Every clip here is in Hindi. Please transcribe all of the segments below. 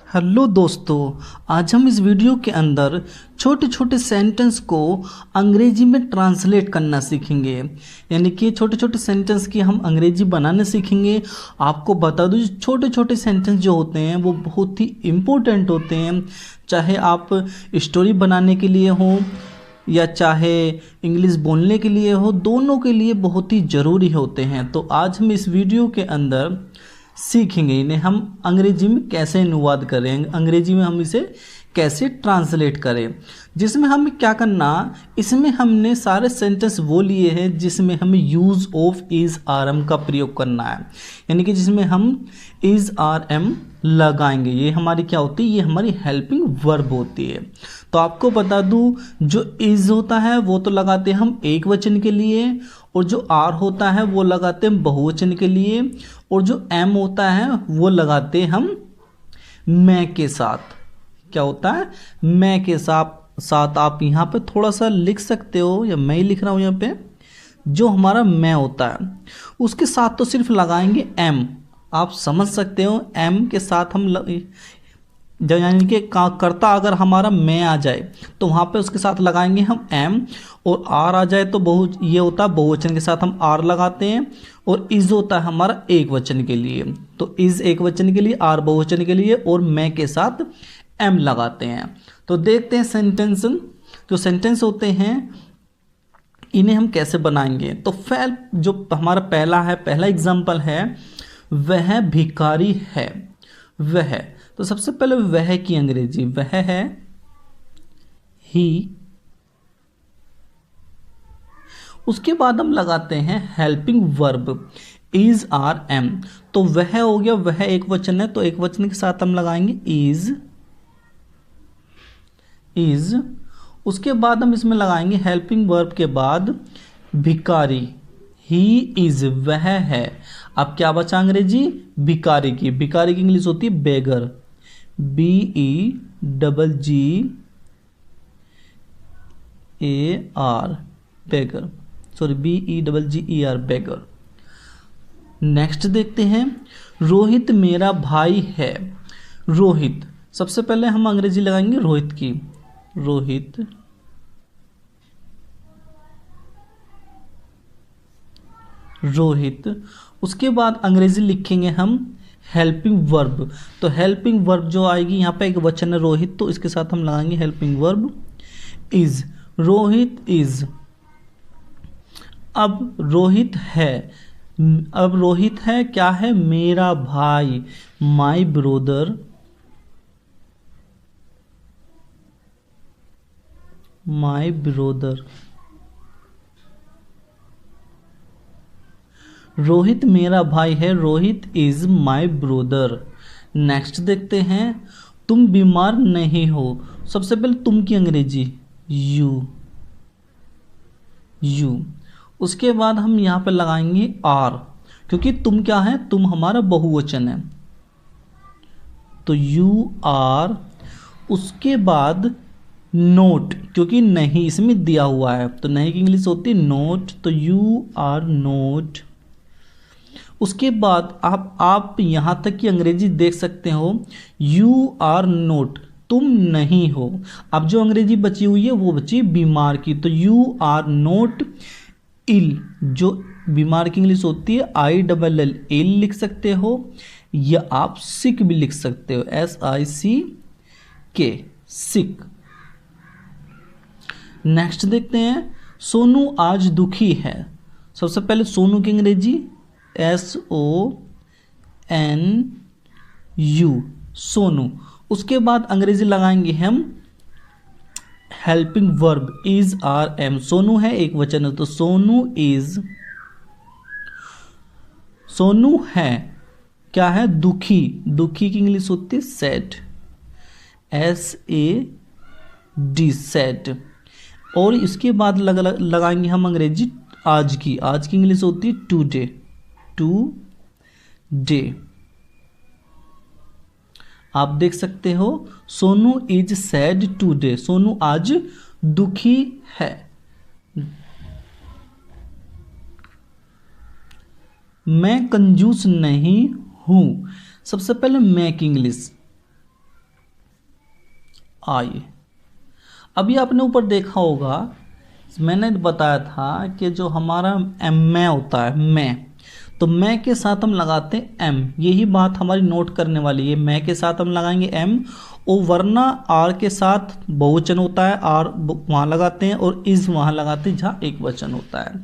हेलो दोस्तों, आज हम इस वीडियो के अंदर छोटे छोटे सेंटेंस को अंग्रेजी में ट्रांसलेट करना सीखेंगे। यानी कि छोटे छोटे सेंटेंस की हम अंग्रेजी बनाने सीखेंगे। आपको बता दूं, छोटे छोटे सेंटेंस जो होते हैं वो बहुत ही इम्पोर्टेंट होते हैं, चाहे आप स्टोरी बनाने के लिए हो या चाहे इंग्लिश बोलने के लिए हो, दोनों के लिए बहुत ही ज़रूरी होते हैं। तो आज हम इस वीडियो के अंदर सीखेंगे इन्हें हम अंग्रेजी में कैसे अनुवाद करें, अंग्रेजी में हम इसे कैसे ट्रांसलेट करें। जिसमें हमें क्या करना, इसमें हमने सारे सेंटेंस वो लिए हैं जिसमें हमें use of is are am का प्रयोग करना है। यानी कि जिसमें हम इज़ आर एम लगाएंगे। ये हमारी क्या होती है, ये हमारी हेल्पिंग वर्ब होती है। तो आपको बता दूं, जो इज़ होता है वो तो लगाते हैं हम एक वचन के लिए, और जो आर होता है वो लगाते हैं बहुवचन के लिए, और जो एम होता है वो लगाते हैं हम मैं के साथ। क्या होता है, मैं के साथ आप यहाँ पे थोड़ा सा लिख सकते हो, या मैं ही लिख रहा हूँ यहाँ पे। जो हमारा मैं होता है उसके साथ तो सिर्फ लगाएंगे एम। आप समझ सकते हो, एम के साथ हम जब यानी कि कर्ता अगर हमारा मैं आ जाए तो वहाँ पे उसके साथ लगाएंगे हम एम, और आर आ जाए तो ये होता है बहुवचन के साथ हम आर लगाते हैं, और इज़ होता है हमारा एक वचन के लिए। तो इज़ एक वचन के लिए, आर बहुवचन के लिए, और मैं के साथ एम लगाते हैं। तो देखते हैं सेंटेंस, जो सेंटेंस होते हैं इन्हें हम कैसे बनाएंगे। तो जो हमारा पहला एग्जाम्पल है, वह भिखारी है। वह, तो सबसे पहले वह की अंग्रेजी वह है, ही। उसके बाद हम लगाते हैं helping verb is are am. तो वह हो गया, वह एक वचन है तो एक वचन के साथ हम लगाएंगे इज। उसके बाद हम इसमें लगाएंगे हेल्पिंग वर्ब के बाद भिखारी, ही इज, वह है। अब क्या बचा अंग्रेजी भिखारी की। भिखारी की इंग्लिश होती है बेगर, BEGGER, बेगर, सॉरी BEGGER, बेगर। नेक्स्ट देखते हैं, रोहित मेरा भाई है। रोहित, सबसे पहले हम अंग्रेजी लगाएंगे रोहित की, रोहित। उसके बाद अंग्रेजी लिखेंगे हम हेल्पिंग वर्ब। तो हेल्पिंग वर्ब जो आएगी, यहाँ पे एक वचन है रोहित, तो इसके साथ हम लगाएंगे helping verb is. Rohit is. अब रोहित है, क्या है, मेरा भाई, माई ब्रोदर, रोहित मेरा भाई है, Rohit is my brother. Next देखते हैं, तुम बीमार नहीं हो। सबसे पहले तुम की अंग्रेजी यू। उसके बाद हम यहाँ पे लगाएंगे आर, क्योंकि तुम क्या है, तुम हमारा बहुवचन है, तो यू आर। उसके बाद नोट, क्योंकि नहीं इसमें दिया हुआ है तो नहीं की इंग्लिश होती है नोट, तो यू आर नोट। उसके बाद आप यहाँ तक की अंग्रेजी देख सकते हो, यू आर नोट, तुम नहीं हो। अब जो अंग्रेजी बची हुई है वो बची बीमार की, तो यू आर नोट इल। जो बीमार की इंग्लिश होती है ILL, इल लिख सकते हो, या आप सिक भी लिख सकते हो, SICK, सिक। नेक्स्ट देखते हैं, सोनू आज दुखी है। सबसे पहले सोनू की अंग्रेजी SONU, सोनू। उसके बाद अंग्रेजी लगाएंगे हम helping verb is are am. Sonu है एक वचन है तो सोनू इज। सोनू है, क्या है, दुखी की इंग्लिश होती है सैड, SAD, सैड। और इसके बाद लगाएंगे हम अंग्रेजी आज की इंग्लिश होती है टुडे। आप देख सकते हो, Sonu is sad today, Sonu आज दुखी है। मैं कंजूस नहीं हूं। सबसे पहले मैं की इंग्लिश आई। अभी आपने ऊपर देखा होगा, मैंने बताया था कि जो हमारा मैं होता है, मैं, तो मैं के साथ हम लगाते हैं एम। यही बात हमारी नोट करने वाली है। मैं के साथ हम लगाएंगे एम, और वरना आर के साथ बहुवचन होता है, आर वहाँ लगाते हैं, और इज वहाँ लगाते हैं जहाँ एक वचन होता है।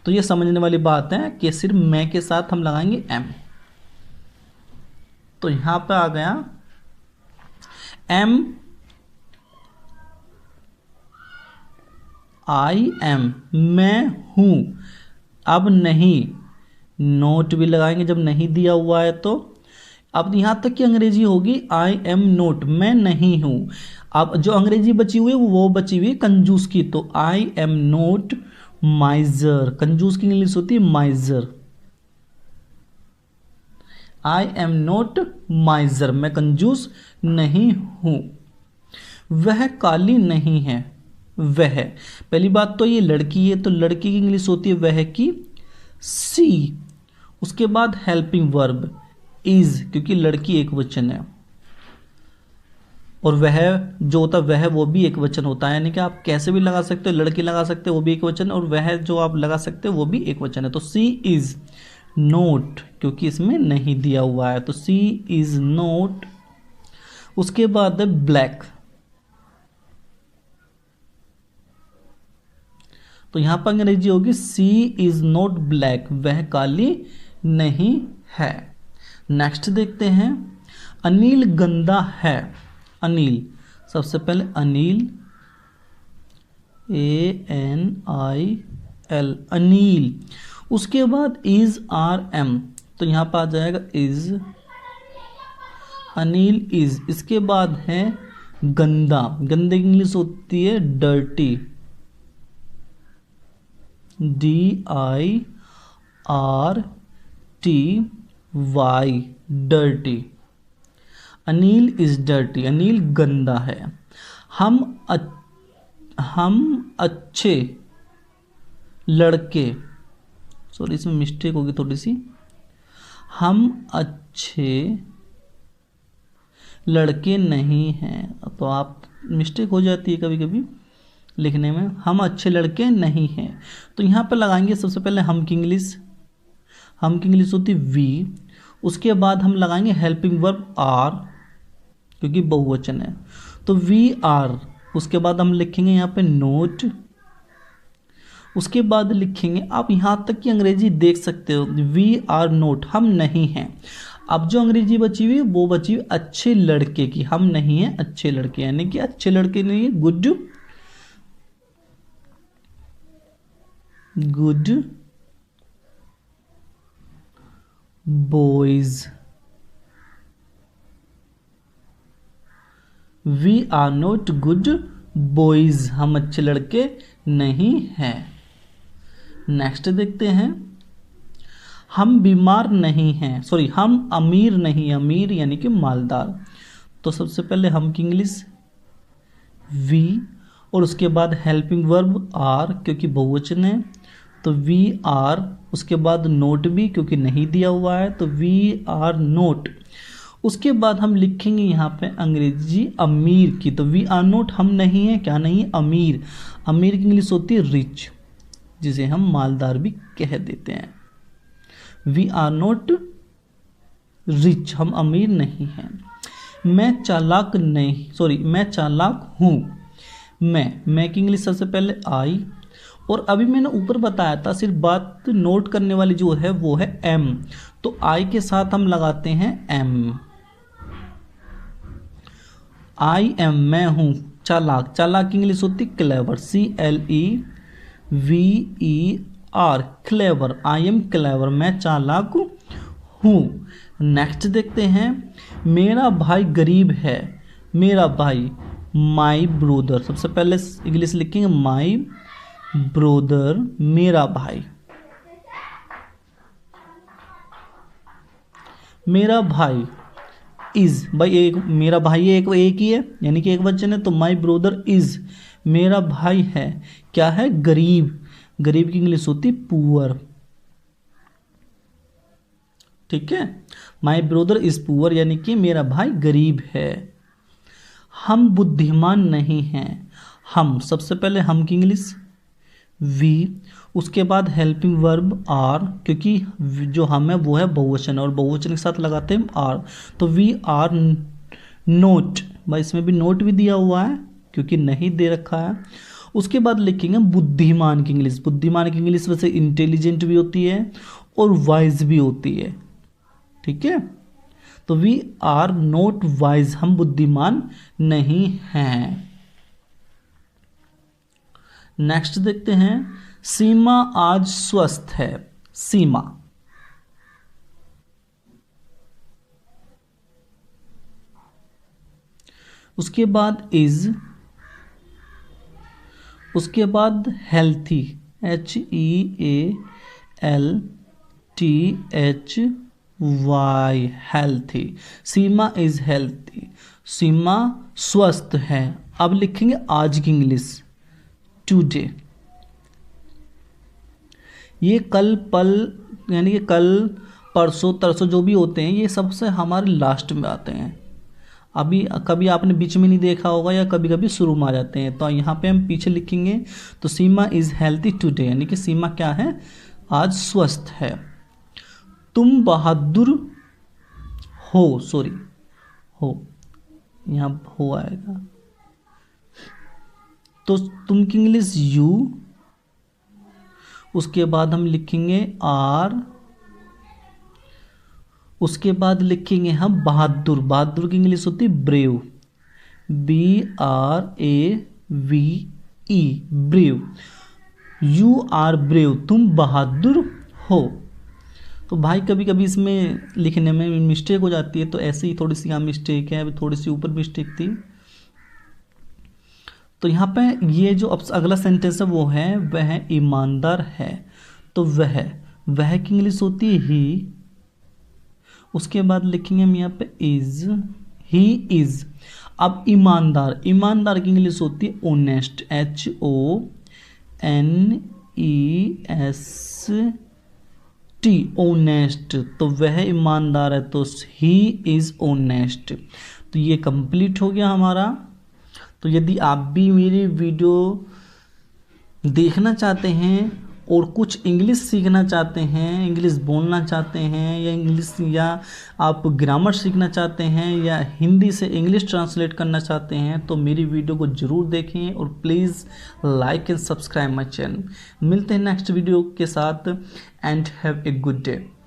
तो ये समझने वाली बात है कि सिर्फ मैं के साथ हम लगाएंगे एम। तो यहाँ पे आ गया एम आई एम, मैं हूं। अब नहीं, नोट भी लगाएंगे जब नहीं दिया हुआ है तो। अब यहां तक की अंग्रेजी होगी आई एम नोट, मैं नहीं हूं। अब जो अंग्रेजी बची हुई है वो बची हुई कंजूस की, तो आई एम नोट माइजर। कंजूस की इंग्लिश होती है माइजर। आई एम नोट माइजर, मैं कंजूस नहीं हूं। वह काली नहीं है, वह, पहली बात तो ये लड़की है, तो लड़की की इंग्लिश होती है वह की, सी। उसके बाद हेल्पिंग वर्ब इज, क्योंकि लड़की एक वचन है, और वह जो होता है वह वो भी एक वचन होता है, यानी कि आप कैसे भी लगा सकते हो, लड़की लगा सकते हो वो भी एक वचन, और वह जो आप लगा सकते हो वो भी एक वचन है। तो सी इज नोट, क्योंकि इसमें नहीं दिया हुआ है, तो सी इज नोट। उसके बाद है ब्लैक, तो यहां पर अंग्रेजी होगी सी इज नॉट ब्लैक, वह काली नहीं है। नेक्स्ट देखते हैं, अनिल गंदा है। अनिल, सबसे पहले अनिल, ANIL, अनिल। उसके बाद इज आर एम, तो यहां पर आ जाएगा इज, अनिल इज। इसके बाद है गंदा, गंदे की इंग्लिश होती है dirty, DIRTY, dirty. Anil is dirty, Anil गंदा है। हम अच्छे लड़के, सॉरी इसमें मिस्टेक होगी थोड़ी सी, हम अच्छे लड़के नहीं हैं, तो आप मिस्टेक हो जाती है कभी कभी लिखने में। हम अच्छे लड़के नहीं हैं, तो यहाँ पर लगाएंगे सबसे पहले हम की इंग्लिश, हम की इंग्लिश होती वी। उसके बाद हम लगाएंगे हेल्पिंग वर्ब आर, क्योंकि बहुवचन है, तो वी आर। उसके बाद हम लिखेंगे यहाँ पे नोट। उसके बाद लिखेंगे, आप यहाँ तक की अंग्रेजी देख सकते हो, वी आर नोट, हम नहीं हैं। अब जो अंग्रेजी बची हुई वो बची हुई अच्छे लड़के की, हम नहीं हैं अच्छे लड़के, यानी कि अच्छे लड़के नहीं है good boys. We are not good boys, हम अच्छे लड़के नहीं हैं। नेक्स्ट देखते हैं, हम बीमार नहीं हैं, सॉरी हम अमीर नहीं, अमीर यानी कि मालदार। तो सबसे पहले हम की इंग्लिश वी, और उसके बाद हेल्पिंग वर्ब आर, क्योंकि बहुवचन है, तो वी आर। उसके बाद नोट भी, क्योंकि नहीं दिया हुआ है, तो वी आर नोट। उसके बाद हम लिखेंगे यहाँ पे अंग्रेजी अमीर की, तो वी आर नोट, हम नहीं हैं, क्या नहीं है, अमीर। अमीर की इंग्लिश होती है रिच, जिसे हम मालदार भी कह देते हैं। वी आर नोट रिच, हम अमीर नहीं हैं। मैं चालाक नहीं, सॉरी मैं चालाक हूँ। मैं की इंग्लिश सबसे पहले आई, और अभी मैंने ऊपर बताया था सिर्फ बात नोट करने वाली जो है वो है एम, तो आई के साथ हम लगाते हैं एम। आई एम, मैं हूं चालाक, चालाक की इंग्लिश होती clever, CLEVER, clever. I am clever, मैं चालाक हूं। नेक्स्ट देखते हैं, मेरा भाई गरीब है। मेरा भाई, माई ब्रोदर, सबसे पहले इंग्लिश लिखेंगे माई ब्रोदर, मेरा भाई। मेरा भाई इज, भाई एक मेरा भाई है, एक ही है, यानी कि एक वचन है, तो माई ब्रोदर इज, मेरा भाई है क्या है, गरीब। गरीब की इंग्लिश होती पुअर, ठीक है। माई ब्रोदर इज पुअर, यानी कि मेरा भाई गरीब है। हम बुद्धिमान नहीं हैं। हम, सबसे पहले हम की इंग्लिश वी, उसके बाद हेल्पिंग वर्ब आर, क्योंकि जो हम है वो है बहुवचन और बहुवचन के साथ लगाते हैं आर, तो वी आर नोट, भाई इसमें भी नोट भी दिया हुआ है क्योंकि नहीं दे रखा है। उसके बाद लिखेंगे बुद्धिमान की इंग्लिश। बुद्धिमान की इंग्लिश वैसे इंटेलिजेंट भी होती है और वाइज भी होती है, ठीक है। तो वी आर नोट वाइज, हम बुद्धिमान नहीं हैं। नेक्स्ट देखते हैं, सीमा आज स्वस्थ है। सीमा, उसके बाद इज, उसके बाद healthy, HEALTHY, healthy. Seema is healthy, Seema स्वस्थ है। अब लिखेंगे आज की इंग्लिश टुडे। ये कल पल यानी कि कल परसों तरसों जो भी होते हैं ये सबसे हमारे लास्ट में आते हैं। अभी कभी आपने बीच में नहीं देखा होगा या कभी कभी शुरू में आ जाते हैं, तो यहाँ पे हम पीछे लिखेंगे। तो सीमा इज़ हेल्थी टुडे, यानी कि सीमा क्या है, आज स्वस्थ है। तुम बहादुर हो, सॉरी हो, यहाँ हो आएगा, तो तुम की इंग्लिश यू, उसके बाद हम लिखेंगे आर, उसके बाद लिखेंगे हम बहादुर। बहादुर की इंग्लिश होती है brave, BRAVE, brave. You are brave, तुम बहादुर हो। तो भाई कभी कभी इसमें लिखने में मिस्टेक हो जाती है, तो ऐसे ही थोड़ी सी यहाँ मिस्टेक है, अभी थोड़ी सी ऊपर मिस्टेक थी। तो यहाँ पे ये जो अब अगला सेंटेंस है वो है वह ईमानदार है, तो वह की इंग्लिश होती है ही, उसके बाद लिखेंगे हम यहाँ पे इज, ही इज। अब ईमानदार, ईमानदार की इंग्लिश होती है ऑनेस्ट, HONEST, ऑनेस्ट। तो वह ईमानदार है, तो ही इज ऑनेस्ट। तो ये कंप्लीट हो गया हमारा। तो यदि आप भी मेरी वीडियो देखना चाहते हैं और कुछ इंग्लिश सीखना चाहते हैं, इंग्लिश बोलना चाहते हैं, या इंग्लिश या आप ग्रामर सीखना चाहते हैं, या हिंदी से इंग्लिश ट्रांसलेट करना चाहते हैं, तो मेरी वीडियो को ज़रूर देखें और please like and subscribe my channel. मिलते हैं नेक्स्ट वीडियो के साथ, and have a good day.